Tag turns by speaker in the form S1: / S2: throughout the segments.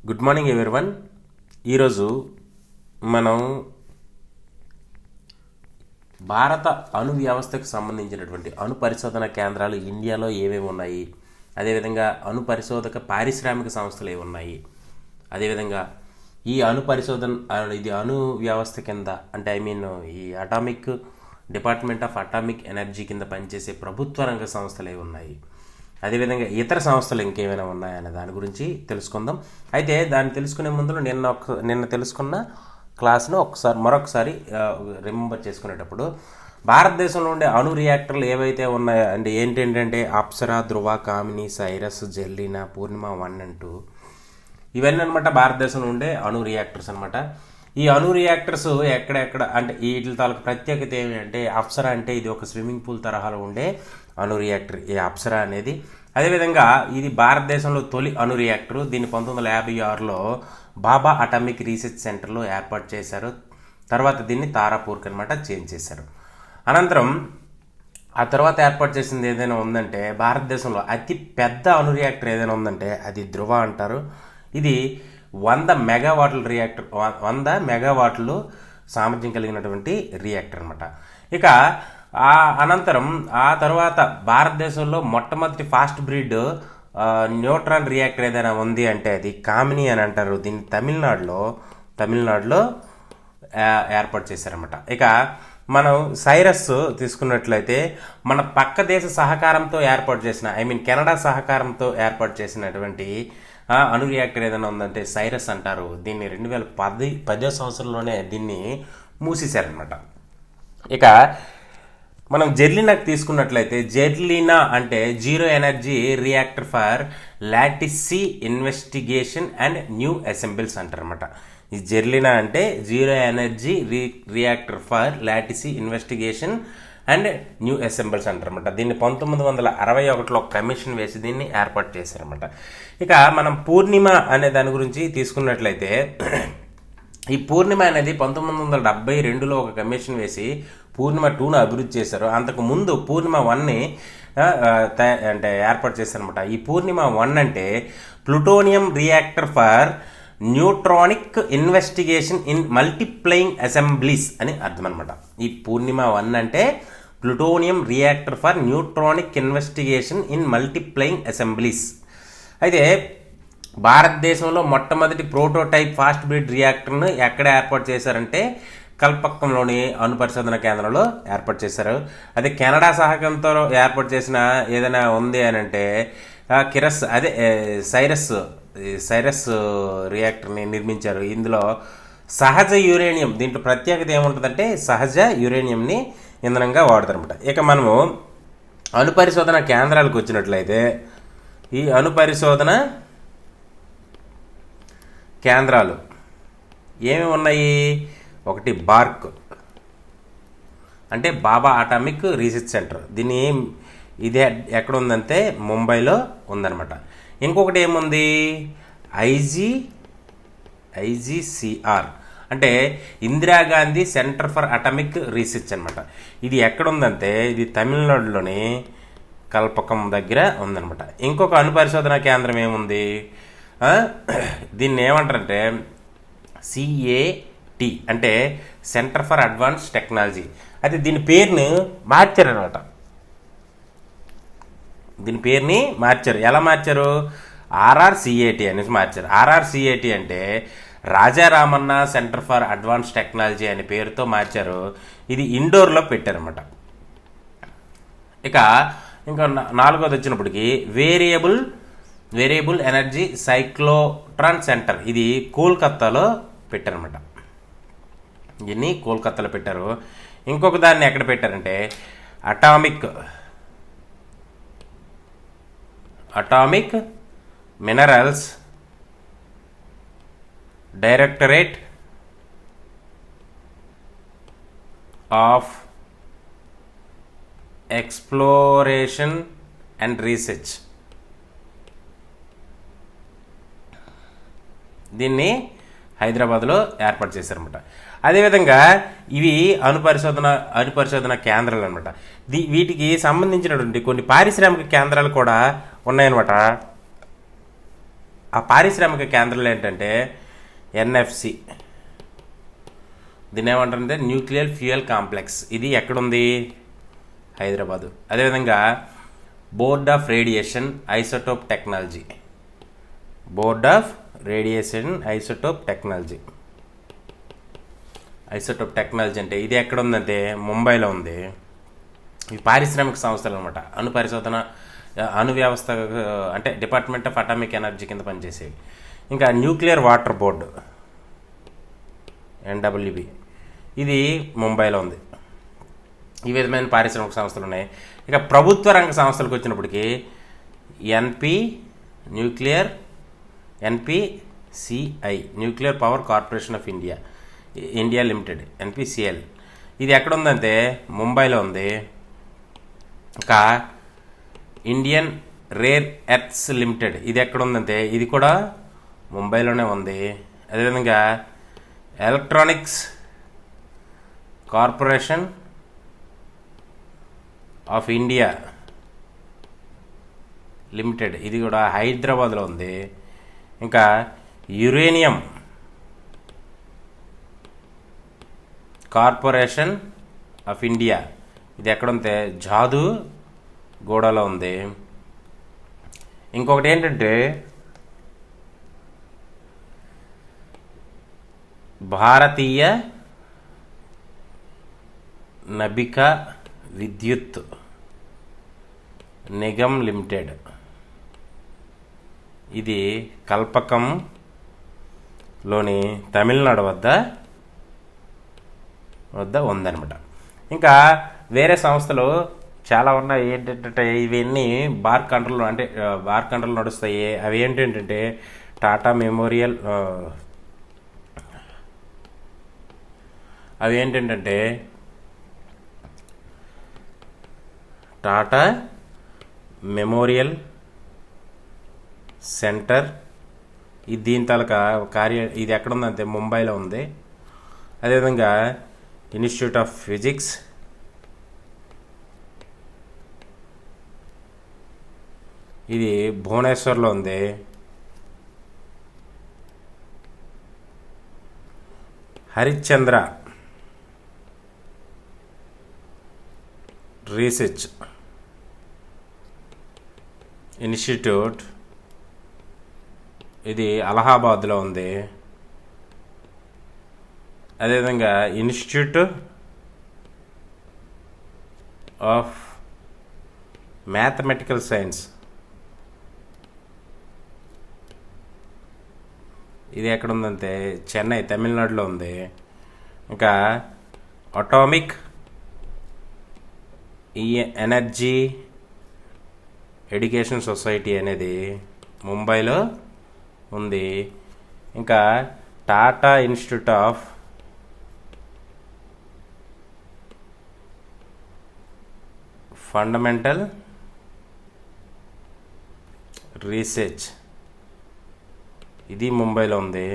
S1: Good morning everyone. ఈరోజు మనం భారత అణు వ్యవస్థకు సంబంధించినటువంటి అణు పరిశోధన కేంద్రాలు ఇండియాలో ఏమేమి ఉన్నాయి, అదేవిధంగా అణు పరిశోధక పారిశ్రామిక సంస్థలు ఏమి ఉన్నాయి, అదేవిధంగా ఈ అణు పరిశోధన ఇది అణు వ్యవస్థ కింద అంటే ఈ atomic department of atomic energy కింద పనిచేసే ప్రభుత్వ రంగ సంస్థలు ఏవి ఉన్నాయి, అదేవిధంగా ఇతర సంస్థలు ఇంకేమైనా ఉన్నాయనే దాని గురించి తెలుసుకుందాం. అయితే దాన్ని తెలుసుకునే ముందు నిన్న తెలుసుకున్న క్లాస్ను మరొకసారి రిమెంబర్ చేసుకునేటప్పుడు భారతదేశంలో ఉండే అణు రియాక్టర్లు ఏవైతే ఉన్నాయో అంటే ఏంటంటే అప్సరా, ధ్రువ, కామిని, సైరస్, జెల్లీనా, పూర్ణిమ 1 and 2 ఇవన్నీ అనమాట భారతదేశంలో ఉండే అణు రియాక్టర్స్ అనమాట. ఈ అణు రియాక్టర్స్ ఎక్కడెక్కడ అంటే వీటి తాలూకు ప్రత్యేకత ఏమి అంటే అప్సరా అంటే ఇది ఒక స్విమ్మింగ్ పూల్ తరహాలో ఉండే అణు రియాక్టర్ ఈ అప్సరా అనేది. అదేవిధంగా ఇది భారతదేశంలో తొలి అణు రియాక్టర్. దీన్ని 1956లో బాబా అటామిక్ రీసెర్చ్ సెంటర్లో ఏర్పాటు చేశారు. తర్వాత దీన్ని తారాపూర్కి అనమాట చేంజ్ చేశారు. అనంతరం ఆ తర్వాత ఏర్పాటు చేసింది ఏదైనా ఉందంటే భారతదేశంలో అతి పెద్ద అణు రియాక్టర్ ఏదైనా ఉందంటే అది ధ్రువ అంటారు. ఇది 100 మెగావాట్ల రియాక్టర్, 100 మెగావాట్లు సామర్థ్యం కలిగినటువంటి రియాక్టర్ అనమాట. ఇక అనంతరం ఆ తర్వాత భారతదేశంలో మొట్టమొదటి ఫాస్ట్ బ్రీడ్ న్యూట్రాన్ రియాక్టర్ ఏదైనా ఉంది అంటే అది కామిని అని అంటారు. దీన్ని తమిళనాడులో ఏర్పాటు చేశారన్నమాట. ఇక మనం సైరస్ తీసుకున్నట్లయితే మన పక్క దేశ సహకారంతో ఏర్పాటు చేసిన కెనడా సహకారంతో ఏర్పాటు చేసినటువంటి అణు రియాక్టర్ ఏదైనా ఉందంటే సైరస్ అంటారు. దీన్ని 2010 సంవత్సరంలోనే దీన్ని మూసేశారనమాట. ఇక మనం జెర్లీనాకి తీసుకున్నట్లయితే జెర్లీనా అంటే zero energy reactor for lattice investigation and new assemblies అంటారనమాట. ఈ జెర్లీనా అంటే zero energy reactor for lattice investigation and new assemblies అంటారనమాట. దీన్ని 1961లో కమిషన్ వేసి దీన్ని ఏర్పాటు చేశారనమాట. ఇక మనం పూర్ణిమ అనే దాని గురించి తీసుకున్నట్లయితే ఈ పూర్ణిమ అనేది 1972లో ఒక కమిషన్ వేసి పూర్ణిమ 2ను అభివృద్ధి చేశారు. అంతకు ముందు పూర్ణిమ 1ని అంటే ఏర్పాటు చేశారనమాట. ఈ పూర్ణిమ 1 అంటే plutonium reactor for neutronic investigation in multiplying assemblies అని అర్థం అనమాట. ఈ పూర్ణిమ 1 అంటే plutonium reactor for neutronic investigation in multiplying assemblies. అయితే భారతదేశంలో మొట్టమొదటి ప్రోటోటైప్ ఫాస్ట్ బ్రీడ్ రియాక్టర్ను ఎక్కడ ఏర్పాటు చేశారంటే కల్పక్కంలోని అణు పరిశోధన కేంద్రంలో ఏర్పాటు చేశారు. అదే కెనడా సహకారంతో ఏర్పాటు చేసిన ఏదైనా ఉంది అని అంటే సైరస్ రియాక్టర్ని నిర్మించారు. ఇందులో సహజ యురేనియం, దీంట్లో ప్రత్యేకత ఏముంటుందంటే సహజ యురేనియంని ఇంధనంగా వాడతారనమాట. ఇక మనము అణు పరిశోధన కేంద్రాలకు వచ్చినట్లయితే ఈ అణు పరిశోధన కేంద్రాలు ఏమి ఉన్నాయి? ఒకటి బార్క్ అంటే బాబా అటామిక్ రీసెర్చ్ సెంటర్. ఇది ఎక్కడ ఉందంటే ముంబైలో ఉందన్నమాట. ఇంకొకటి ఏముంది? ఐజీసీఆర్ అంటే Indira Gandhi centre for atomic research అనమాట. ఇది ఎక్కడ ఉందంటే ఇది తమిళనాడులోని కల్పకం దగ్గర ఉందన్నమాట. ఇంకొక అణు పరిశోధన కేంద్రం ఏముంది? దీన్ని ఏమంటారంటే CAT అంటే సెంటర్ ఫర్ అడ్వాన్స్ టెక్నాలజీ. అయితే దీని పేరుని మార్చారనమాట. ఎలా మార్చారు? RRCAT అనేసి మార్చారు. RRCAT అంటే Raja Ramanna centre for advance technology అనే పేరుతో మార్చారు. ఇది ఇండోర్లో పెట్టారనమాట. ఇంకా 4వది వచ్చినప్పటికీ వేరియబుల్ ఎనర్జీ సైక్లోట్రాన్ సెంటర్. ఇది కోల్కత్తాలో పెట్టారనమాట. దీన్ని కోల్కత్తాలో పెట్టారు. ఇంకొక దాన్ని ఎక్కడ పెట్టారంటే atomic minerals directorate of exploration and research. దీన్ని హైదరాబాద్లో ఏర్పాటు చేశారన్నమాట. అదేవిధంగా ఇవి అణు పరిశోధన కేంద్రాలు అనమాట. వీటికి సంబంధించినటువంటి కొన్ని పారిశ్రామిక కేంద్రాలు కూడా ఉన్నాయన్నమాట. ఆ పారిశ్రామిక కేంద్రాలు ఏంటంటే ఎన్ఎఫ్సి, దీన్ని ఏమంటారంటే న్యూక్లియర్ ఫ్యూయల్ కాంప్లెక్స్. ఇది ఎక్కడుంది? హైదరాబాదు. అదేవిధంగా board of radiation isotope technology, board of radiation isotope technology. Isotope technology అంటే ఇది ఎక్కడ ఉందంటే ముంబైలో ఉంది. ఈ పారిశ్రామిక సంస్థలు అనమాట, అణు పరిశోధన అణు వ్యవస్థ అంటే డిపార్ట్మెంట్ ఆఫ్ అటామిక్ ఎనర్జీ కింద పనిచేసేవి. ఇంకా న్యూక్లియర్ వాటర్ బోర్డు ఎన్డబ్ల్యూబి, ఇది ముంబైలో ఉంది. ఈ విధమైన పారిశ్రామిక సంస్థలు ఉన్నాయి. ఇక ప్రభుత్వ రంగ సంస్థలకు వచ్చినప్పటికీ NPCI nuclear power corporation of India limited, NPCL, ఇది ఎక్కడ ఉందంటే ముంబైలో ఉంది. ఇంకా ఇండియన్ రేర్ ఎర్త్స్ లిమిటెడ్, ఇది ఎక్కడ ఉందంటే ఇది కూడా ముంబైలోనే ఉంది. అదేవిధంగా electronics corporation of India limited, ఇది కూడా హైదరాబాద్లో ఉంది. ఇంకా యురేనియం కార్పొరేషన్ ఆఫ్ ఇండియా, ఇది ఎక్కడుంటే జాదు గూడలో ఉంది. ఇంకొకటి ఏంటంటే భారతీయ నబిక విద్యుత్ నిగమ్ లిమిటెడ్, ఇది కల్పకంలోని తమిళనాడు వద్ద ఉందన్నమాట. ఇంకా వేరే సంస్థలు చాలా ఉన్నాయి. ఏంటంటే ఇవన్నీ బార్ కంట్రోల్ నడుస్తాయి. అవి ఏంటంటే టాటా మెమోరియల్, అవి ఏంటంటే టాటా మెమోరియల్ సెంటర్, ఇది దీని తాలూకా ఇది ఎక్కడ ఉందంటే ముంబైలో ఉంది. అదేవిధంగా ఇన్స్టిట్యూట్ ఆఫ్ ఫిజిక్స్, ఇది భువనేశ్వర్లో ఉంది. హరిశ్చంద్ర రీసెర్చ్ ఇన్స్టిట్యూట్, ఇది అలహాబాద్లో ఉంది. అదేవిధంగా ఇన్స్టిట్యూట్ ఆఫ్ మ్యాథమెటికల్ సైన్స్, ఇది ఎక్కడ ఉందంటే చెన్నై, తమిళనాడులో ఉంది. ఇంకా అటామిక్ ఎనర్జీ ఎడ్యుకేషన్ సొసైటీ అనేది ముంబైలో ఉంది. ఇంకా Tata institute of fundamental research, ఇది ముంబైలో ఉంది.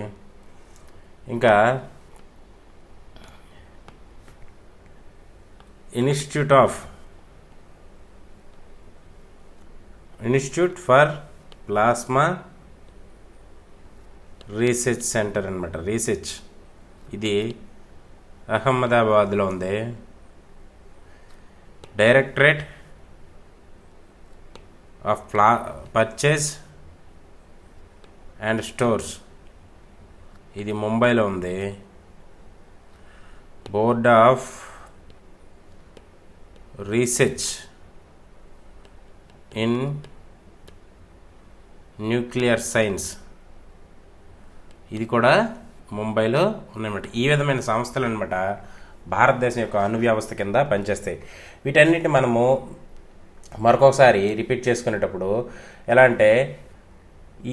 S1: ఇంకా institute for plasma research centre అనమాట, రీసెర్చ్, ఇది అహ్మదాబాద్లో ఉంది. Directorate of purchase and stores, ఇది ముంబైలో ఉంది. Board of research in nuclear science, ఇది కూడా ముంబైలో ఉన్నాయన్నమాట. ఈ విధమైన సంస్థలు అనమాట భారతదేశం యొక్క అణు వ్యవస్థ కింద పనిచేస్తాయి. వీటన్నిటిని మనము మరొకసారి రిపీట్ చేసుకునేటప్పుడు ఎలా అంటే,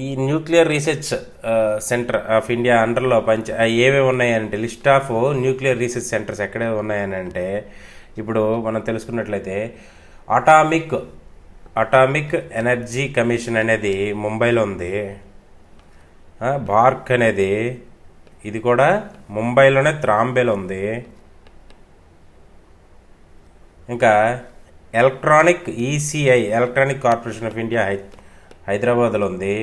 S1: ఈ nuclear research centre of India అండర్లో ఏవేవి ఉన్నాయంటే, list of nuclear research centres ఎక్కడే ఉన్నాయని అంటే, ఇప్పుడు మనం తెలుసుకున్నట్లయితే అటామిక్ ఎనర్జీ కమిషన్ అనేది ముంబైలో ఉంది. బార్క్ అనేది ఇది కూడా ముంబైలోనే త్రాంబేలో ఉంది. ఇంకా electronic ECI electronic corporation of India హైదరాబాద్లో ఉంది.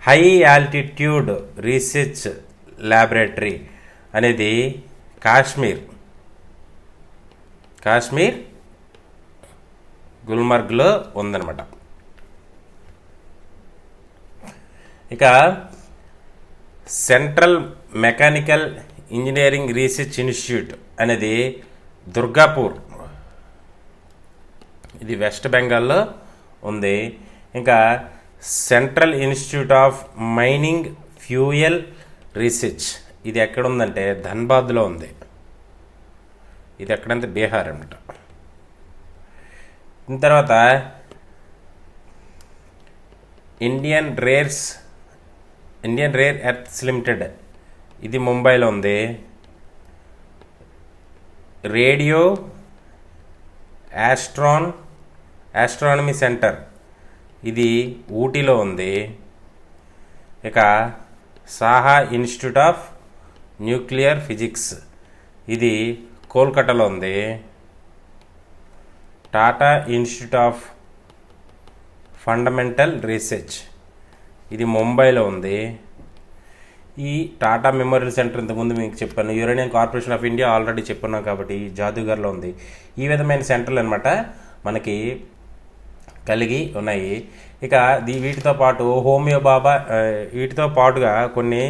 S1: హై ఆల్టిట్యూడ్ రీసెర్చ్ ల్యాబొరేటరీ అనేది కాశ్మీర్ గుల్మర్గ్లో ఉందన్నమాట. ఇక central mechanical engineering research institute అనేది దుర్గాపూర్, ఇది వెస్ట్ బెంగాల్లో ఉంది. ఇంకా central institute of mining fuel research ఇది ఎక్కడ ఉందంటే ధన్బాద్లో ఉంది. ఇది ఎక్కడంటే బీహార్ అనమాట. తర్వాత ఇండియన్ రేర్ ఎర్త్స్ లిమిటెడ్ ఇది ముంబైలో ఉంది. రేడియో ఆస్ట్రానమీ సెంటర్ ఇది ఊటీలో ఉంది. ఇక Saha institute of nuclear physics ఇది కోల్కతాలో ఉంది. Tata institute of fundamental research ఇది ముంబైలో ఉంది. ఈ టాటా మెమోరియల్ సెంటర్ ఇంతకుముందు మీకు చెప్పాను. Uranium corporation of India already చెప్పున్నాం కాబట్టి జాదూగర్లో ఉంది. ఈ విధమైన సెంటర్లు అనమాట మనకి కలిగి ఉన్నాయి. ఇక వీటితో పాటు హోమియో బాబా వీటితో పాటుగా కొన్ని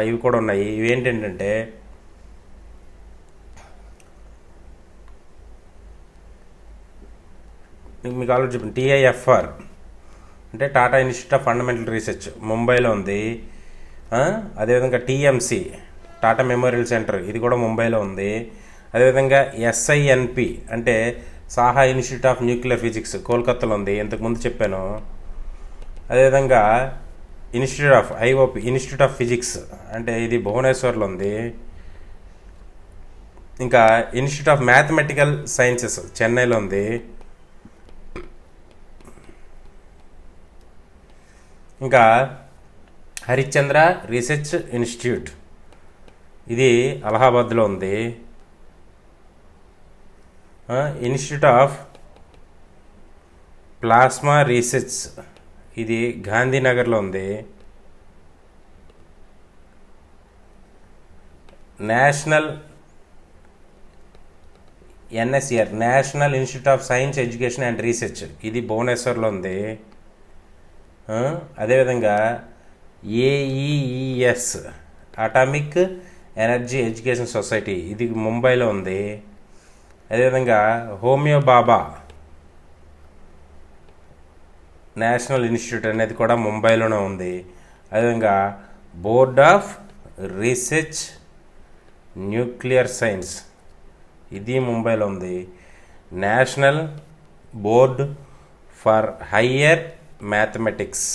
S1: ఇవి కూడా ఉన్నాయి. ఇవి ఏంటంటే మీకు ఆల్రెడీ చెప్పండి TIFR అంటే Tata institute of fundamental research ముంబైలో ఉంది. అదేవిధంగా TMC టాటా మెమోరియల్ సెంటర్ ఇది కూడా ముంబైలో ఉంది. అదేవిధంగా SINP అంటే Saha institute of nuclear physics కోల్కతాలో ఉంది, ఇంతకుముందు చెప్పాను. అదేవిధంగా ఇన్స్టిట్యూట్ ఆఫ్ ఫిజిక్స్ అంటే ఇది భువనేశ్వర్లో ఉంది. ఇంకా ఇన్స్టిట్యూట్ ఆఫ్ మ్యాథమెటికల్ సైన్సెస్ చెన్నైలో ఉంది. ఇంకా హరిశ్చంద్ర రీసెర్చ్ ఇన్స్టిట్యూట్ ఇది అలహాబాద్లో ఉంది. ఇన్స్టిట్యూట్ ఆఫ్ ప్లాస్మా రీసెర్చ్ ఇది గాంధీనగర్లో ఉంది. NSER national institute of science education and research ఇది భువనేశ్వర్లో ఉంది. అదేవిధంగా AEES atomic energy education society ఇది ముంబైలో ఉంది. అదేవిధంగా హోమియో బాబా నేషనల్ ఇన్స్టిట్యూట్ అనేది కూడా ముంబైలోనే ఉంది. అదేవిధంగా board of research nuclear science ఇది ముంబైలో ఉంది. National board for higher mathematics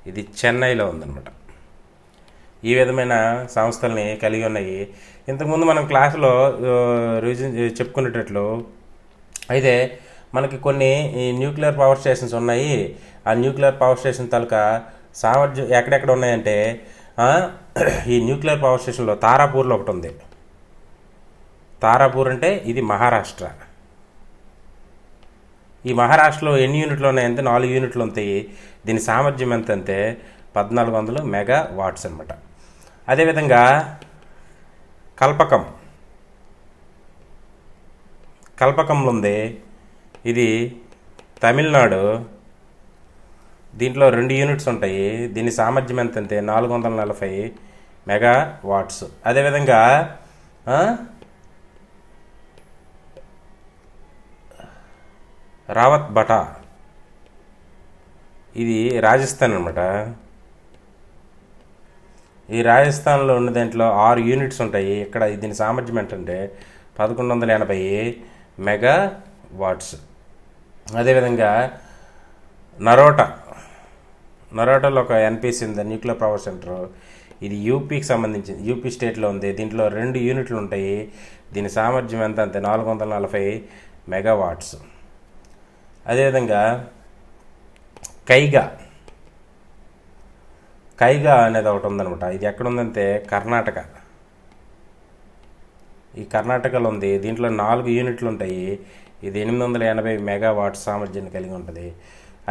S1: ఇది చెన్నైలో ఉందన్నమాట. ఈ విధమైన సంస్థల్ని కలిగి ఉన్నాయి. ఇంతకుముందు మనం క్లాసులో రివిజన్ చెప్పుకునేటట్లు అయితే మనకి కొన్ని న్యూక్లియర్ పవర్ స్టేషన్స్ ఉన్నాయి. ఆ న్యూక్లియర్ పవర్ స్టేషన్ తాలూకా సామర్థ్యం ఎక్కడెక్కడ ఉన్నాయంటే ఈ న్యూక్లియర్ పవర్ స్టేషన్లో తారాపూర్లో ఒకటి ఉంది. తారాపూర్ అంటే ఇది మహారాష్ట్ర. ఈ మహారాష్ట్రలో ఎన్ని యూనిట్లు ఉన్నాయంటే 4 యూనిట్లు ఉంటాయి. దీని సామర్థ్యం ఎంత అంటే 1400 మెగావాట్స్ అనమాట. అదేవిధంగా కల్పకంలో ఉంది, ఇది తమిళనాడు. దీంట్లో 2 యూనిట్స్ ఉంటాయి. దీని సామర్థ్యం ఎంత అంటే 440 మెగావాట్స్. అదేవిధంగా రావత్ బటా ఇది రాజస్థాన్ అనమాట. ఈ రాజస్థాన్లో ఉన్న దాంట్లో 6 యూనిట్స్ ఉంటాయి. ఇక్కడ దీని సామర్థ్యం ఏంటంటే 1180 మెగావాట్స్. అదేవిధంగా నరోటాలో ఒక NPC ఉంది, న్యూక్లియర్ పవర్ సెంటర్. ఇది యూపీకి సంబంధించి యూపీ స్టేట్లో ఉంది. దీంట్లో 2 యూనిట్లు ఉంటాయి. దీని సామర్థ్యం ఎంత అంటే 440 మెగావాట్స్. అదేవిధంగా కైగా అనేది ఒకటి ఉందనమాట. ఇది ఎక్కడ ఉందంటే కర్ణాటక. ఈ కర్ణాటకలో ఉంది. దీంట్లో 4 యూనిట్లు ఉంటాయి. ఇది 880 మెగావాట్స్ సామర్థ్యాన్ని కలిగి ఉంటుంది.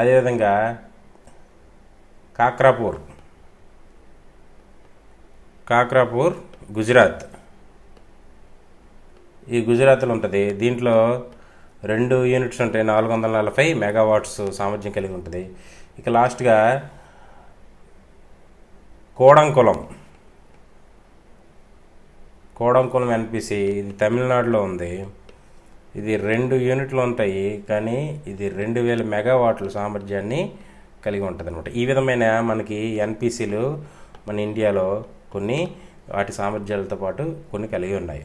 S1: అదేవిధంగా కాక్రాపూర్ కాక్రాపూర్, గుజరాత్. ఈ గుజరాత్లో ఉంటుంది. దీంట్లో 2 యూనిట్స్ ఉంటాయి. 440 మెగావాట్స్ సామర్థ్యం కలిగి ఉంటుంది. ఇక లాస్ట్గా కోడంకులం ఎన్పిసి, ఇది తమిళనాడులో ఉంది. ఇది 2 యూనిట్లు ఉంటాయి, కానీ ఇది 2000 మెగావాట్ల సామర్థ్యాన్ని కలిగి ఉంటుంది అనమాట. ఈ విధమైన మనకి ఎన్పిసిలు మన ఇండియాలో కొన్ని వాటి సామర్థ్యాలతో పాటు కొన్ని కలిగి ఉన్నాయి.